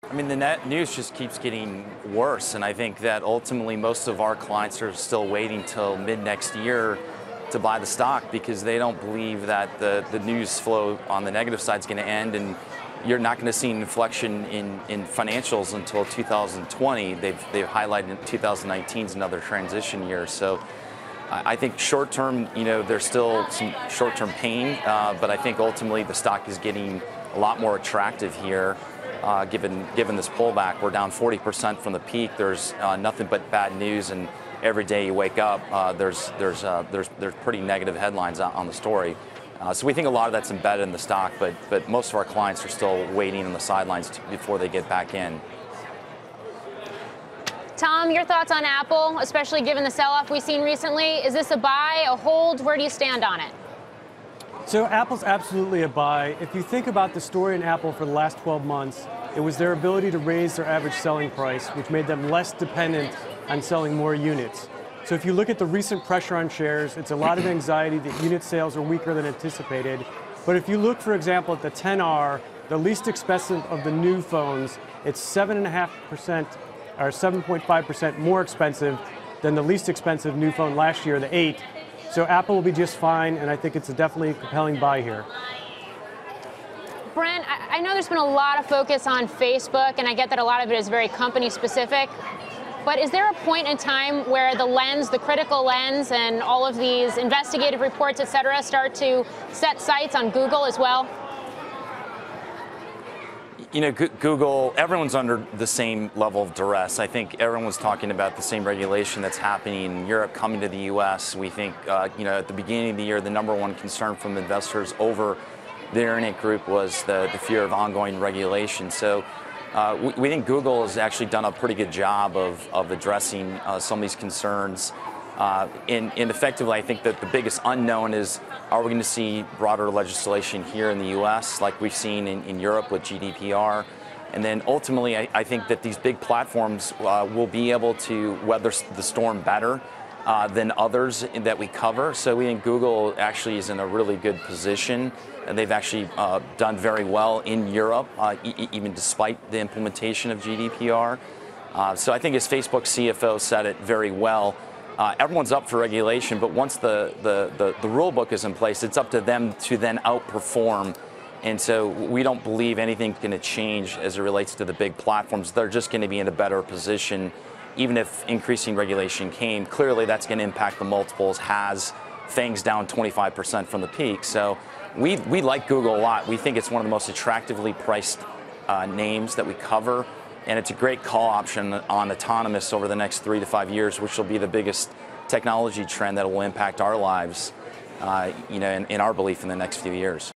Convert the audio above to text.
I mean, the net news just keeps getting worse, and I think that ultimately most of our clients are still waiting till mid next year to buy the stock because they don't believe that the news flow on the negative side is going to end, and you're not going to see an inflection in financials until 2020. They've highlighted 2019 is another transition year. So I think short term, there's still some short term pain, but I think ultimately the stock is getting a lot more attractive here. Given this pullback, we're down 40% from the peak. There's nothing but bad news, and every day you wake up, there's pretty negative headlines on the story. So we think a lot of that's embedded in the stock, but most of our clients are still waiting on the sidelines before they get back in. Tom, your thoughts on Apple, especially given the sell-off we've seen recently? Is this a buy, a hold? Where do you stand on it? So Apple's absolutely a buy. If you think about the story in Apple for the last 12 months, it was their ability to raise their average selling price, which made them less dependent on selling more units. So if you look at the recent pressure on shares, it's a lot of anxiety that unit sales are weaker than anticipated. But if you look, for example, at the 10R, the least expensive of the new phones, it's 7.5% or 7.5% more expensive than the least expensive new phone last year, the 8. So Apple will be just fine, and I think it's a definitely compelling buy here. Brent, I know there's been a lot of focus on Facebook, and I get that a lot of it is very company specific. But is there a point in time where the lens, the critical lens, and all of these investigative reports, et cetera, start to set sights on Google as well? Google, everyone's under the same level of duress. I think everyone's talking about the same regulation that's happening in Europe coming to the U.S. We think, at the beginning of the year, the number one concern from investors over the internet group was the fear of ongoing regulation. So we think Google has actually done a pretty good job of addressing some of these concerns. And effectively, I think that the biggest unknown is, are we going to see broader legislation here in the U.S. like we've seen in Europe with GDPR? And then ultimately, I think that these big platforms will be able to weather the storm better than others that we cover. So we think Google actually is in a really good position. And they've actually done very well in Europe, even despite the implementation of GDPR. So I think as Facebook CFO said it very well, everyone's up for regulation, but once the rule book is in place, it's up to them to then outperform. And so we don't believe anything's going to change as it relates to the big platforms. They're just going to be in a better position, even if increasing regulation came. Clearly, that's going to impact the multiples. FAANG's down 25% from the peak. So we like Google a lot. We think it's one of the most attractively priced names that we cover. And it's a great call option on autonomous over the next 3 to 5 years, which will be the biggest technology trend that will impact our lives, in our belief, in the next few years.